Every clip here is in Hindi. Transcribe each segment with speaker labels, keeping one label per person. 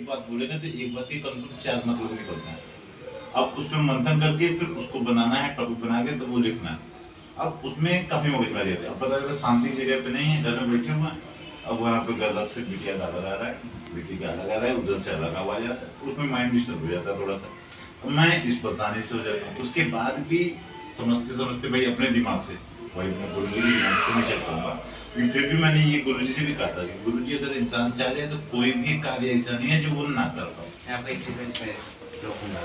Speaker 1: एक बात बोलेंगे तो एक बात की कंफ्यूज 4 मतलब निकलता है। अब उसमें मंथन करके फिर उसको बनाना है, टॉपिक बना के तो वो लिखना है। अब उसमें काफ़ी मौके खा जाते हैं। अब पता चला शांति की जगह पे नहीं है, घर में बैठे हुए हैं। अब वहाँ पे गलत से बिटिया गाना गा रहा है, बेटी गाना गा रहा है, उधर से अलग आवाज आता है, उसमें माइंड डिस्टर्ब हो जाता है थोड़ा सा। अब मैं इस परेशानी से हो जाता हूँ। उसके बाद भी समझते समझते भाई अपने दिमाग से, भाई मैं गुरु जी के दिमाग से नहीं चल पाऊंगा। लेकिन फिर भी मैंने ये गुरु जी से भी कहा था कि गुरु जी अगर इंसान चाह जाए तो कोई भी कार्य ऐसा नहीं है जो वो ना कर पाए।
Speaker 2: मैं आपको एक चीज़ में इसमें रोकूंगा।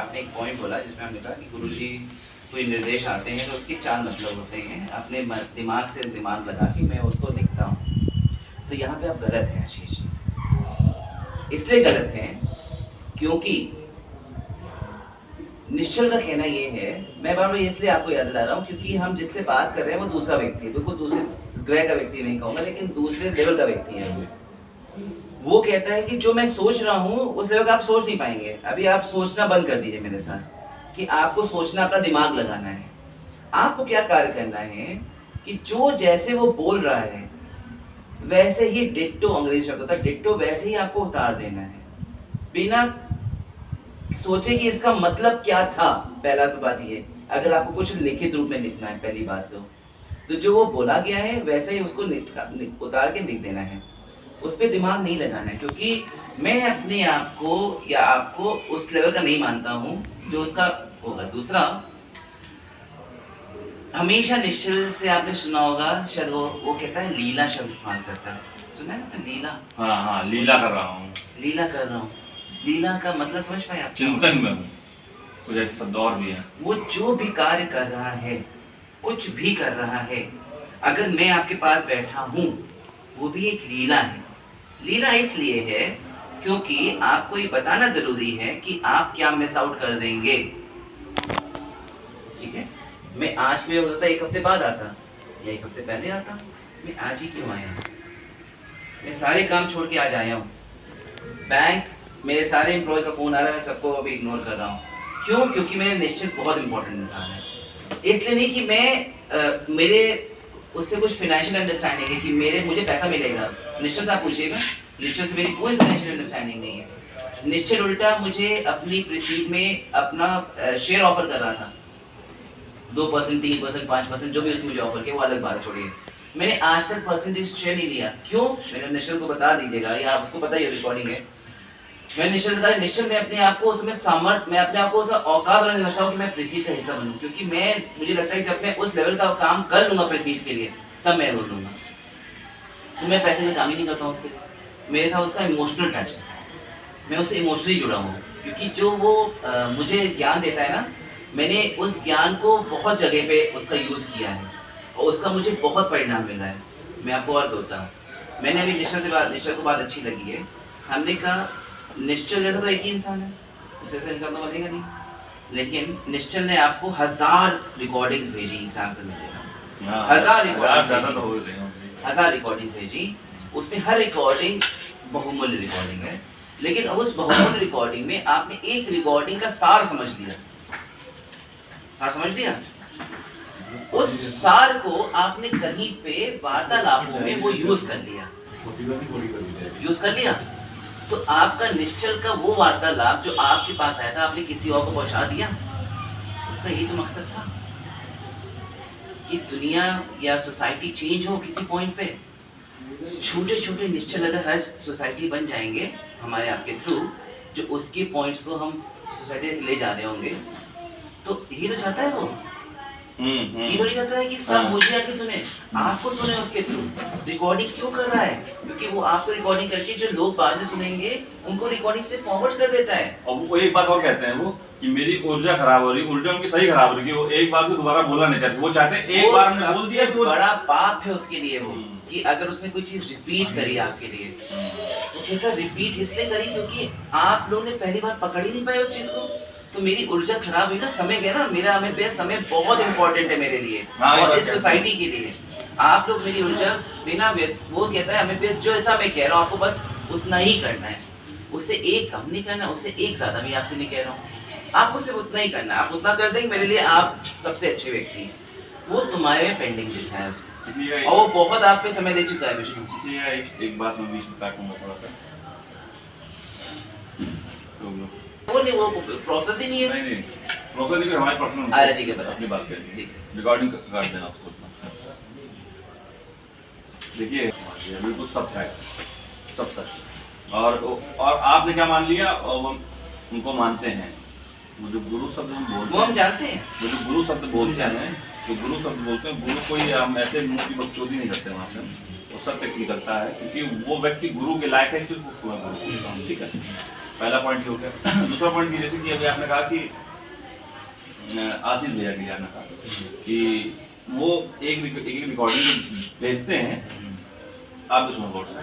Speaker 2: आपने एक पॉइंट बोला जिसमें हमने कहा कि गुरुजी कोई निर्देश आते हैं तो उसके 4 मतलब होते हैं, अपने दिमाग से दिमाग लगा के मैं उसको लिखता हूँ। तो यहाँ पे आप गलत हैं आशीष जी। इसलिए गलत हैं क्योंकि निश्चल का कहना ये है, मैं बार बार इसलिए आपको याद दिला रहा हूँ क्योंकि हम जिससे बात कर रहे हैं वो दूसरा व्यक्ति है, बिल्कुल दूसरे ग्रह का व्यक्ति नहीं कहूँगा, लेकिन दूसरे लेवल का व्यक्ति है। वो कहता है कि जो मैं सोच रहा हूँ उस लेवल का आप सोच नहीं पाएंगे। अभी आप सोचना बंद कर दीजिए मेरे साथ कि आपको सोचना, अपना दिमाग लगाना है। आपको क्या कार्य करना है कि जो जैसे वो बोल रहा है वैसे ही डिट्टो, अंग्रेजी शब्द होता है डिट्टो, वैसे ही आपको उतार देना है बिना सोचे कि इसका मतलब क्या था। पहला तो बात ये, अगर आपको कुछ लिखित रूप में लिखना है, पहली बात तो जो वो बोला गया है वैसे ही उसको उतार के लिख देना है, उस पर दिमाग नहीं लगाना है। क्योंकि मैं अपने आप को या आपको उस लेवल का नहीं मानता हूँ जो उसका होगा। दूसरा, हमेशा निश्चल से आपने सुना होगा शायद, वो कहता है लीला शब्द इस्तेमाल करता है, सुना है लीला?
Speaker 3: हाँ हाँ, लीला कर रहा हूँ,
Speaker 2: लीला कर रहा हूँ। लीला का मतलब समझ पाए आप?
Speaker 3: चिंतन में हूँ, कुछ ऐसे शब्द और भी हैं।
Speaker 2: वो जो भी कार्य कर रहा है, कुछ भी कर रहा है, अगर मैं आपके पास बैठा हूँ वो भी एक लीला है। लीला इसलिए है क्योंकि आपको ये बताना जरूरी है कि आप क्या मिस आउट कर देंगे। ठीक है, मैं आज में होता 1 हफ्ते बाद आता या 1 हफ्ते पहले आता, मैं आज ही क्यों आया? मैं सारे काम छोड़ के आज आया हूँ। बैंक, मेरे सारे एम्प्लॉयज का फोन आ रहा है, मैं सबको अभी इग्नोर कर रहा हूँ। क्यों? क्योंकि मेरे निश्चित बहुत इंपॉर्टेंट इंसान है। इसलिए नहीं कि मैं मेरे उससे कुछ फाइनेंशियल अंडरस्टैंडिंग है कि मुझे पैसा मिलेगा। निश्चय से आप पूछिएगा, निश्चय से मेरी कोई फाइनेंशियल अंडरस्टैंडिंग नहीं है। निश्चय उल्टा मुझे अपनी प्रीसीड में अपना शेयर ऑफर कर रहा था, 2%, 3%, 5%, जो भी उसने मुझे ऑफर किया वो अलग बात छोड़िए। मैंने आज तक परसेंटेज शेयर नहीं लिया। क्यों? मैंने निश्चल को बता दीजिएगा, या उसको पता ही रिकॉर्डिंग है। मैंने निश्चल में अपने आप को उसमें मैं अपने आप को औकात वाला समझता हूँ कि मैं प्रीसीड का हिस्सा बनूं। क्योंकि मुझे लगता है कि जब मैं उस लेवल का काम कर लूंगा प्रीसीड के लिए, तब मैं रोल लूंगा। तो मैं पैसे में काम ही नहीं करता हूँ उसके लिए। मेरे साथ उसका इमोशनल टच है, मैं उससे इमोशनली जुड़ा हूँ। क्योंकि जो वो मुझे ज्ञान देता है ना, मैंने उस ज्ञान को बहुत जगह पे उसका यूज़ किया है और उसका मुझे बहुत परिणाम मिला है। मैं आपको और बोलता हूँ, मैंने अभी निश्चल को बात अच्छी लगी है। हमने कहा निश्चल जैसा तो एक ही इंसान है, उससे तो इंसान तो बनेगा नहीं। लेकिन निश्चल ने आपको 1000 रिकॉर्डिंग्स भेजी, एग्जाम्पल में दे रहा हूँ, 1000 रिकॉर्डिंग्स भेजी। उसमें हर रिकॉर्डिंग बहुमूल्य रिकॉर्डिंग है, लेकिन उस बहुमूल्य रिकॉर्डिंग में आपने एक रिकॉर्डिंग का सार समझ लिया। सार समझ लिया, उस सार को आपने कहीं पे वार्तालापों में वो यूज कर लिया। तो आपका निश्चल का वो वार्तालाप जो आपके पास आया था, आपने किसी और को पहुंचा दिया। उसका यही तो मकसद था कि दुनिया या सोसाइटी चेंज हो किसी पॉइंट पे। छोटे छोटे निश्चल अगर हर सोसाइटी बन जाएंगे हमारे आपके थ्रू, जो उसके पॉइंट्स को हम सोसाइटी ले जा रहे होंगे, तो यही तो चाहता है वो। ये थोड़ी चाहता है कि सब मुझे आके सुने, आपको सुने उसके थ्रू। रिकॉर्डिंग क्यों कर रहा है? क्योंकि वो आपको रिकॉर्डिंग करके जो लोग बाद में सुनेंगे उनको रिकॉर्डिंग से फॉरवर्ड कर देता है।
Speaker 3: और वो एक बात और कहते हैं वो कि मेरी ऊर्जा खराब हो रही, ऊर्जा उनकी सही खराब हो रही, वो एक बात को दोबारा बोलना नहीं चाहते। वो चाहते हैं एक बार हमने बोल दिया तो
Speaker 2: बड़ा पाप है उसके लिए वो, कि अगर उसने कोई चीज रिपीट करी आपके लिए, वो कहता रिपीट इसलिए करी क्योंकि आप लोगों ने पहली बार पकड़ ही नहीं पाए उस चीज को। तो मेरी ऊर्जा खराब हुई ना, समय गया ना मेरा। समय बहुत इंपॉर्टेंट है मेरे लिए और इस सोसाइटी के लिए। आप लोग मेरी ऊर्जा बिना वो कहता है हमें जो ऐसा मैं कह रहा हूँ आपको बस उतना ही करना है, उससे एक कम नहीं करना, उससे एक ज्यादा भी आपसे नहीं कह रहा हूँ। आपको सिर्फ उतना ही करना है, आप उतना कर देंगे मेरे लिए आप सबसे अच्छे व्यक्ति हैं। वो तुम्हारे में पेंडिंग दिखा है उसको, और वो बहुत आप पे समय दे चुका है।
Speaker 3: एक बात मैं बीच में काटूंगा थोड़ा सा।
Speaker 2: वो नहीं, वो प्रोसेस ही नहीं है।
Speaker 3: नहीं नहीं प्रोसेस नहीं, हमारे पर्सनल
Speaker 2: अरे ठीक है, बताओ।
Speaker 3: अपनी बात करेंगे,
Speaker 2: ठीक है।
Speaker 3: रिकॉर्डिंग कर देना उसको अपना। देखिए ये बिल्कुल सब है, सब सच। और आपने क्या मान लिया, और वो उनको मानते हैं। वो जो गुरु शब्द हम बोलते
Speaker 2: वो हम
Speaker 3: हैं,
Speaker 2: जानते हैं।
Speaker 3: वो जो गुरु शब्द बोलते हैं, जो गुरु शब्द बोलते हैं, गुरु कोई हम ऐसे मुंह की बकचोदी नहीं करते वहाँ पे, वो सत्य निकलता है, क्योंकि वो व्यक्ति गुरु के लायक है, इसलिए उसको मैं गुरु बोलता हूँ। ठीक है, पहला पॉइंट हो गया। दूसरा पॉइंट जैसे कि अभी आपने कहा कि आशीष भैया के लिए आपने कहा कि वो एक रिकॉर्डिंग भेजते हैं, आप भी सुनो गौर से।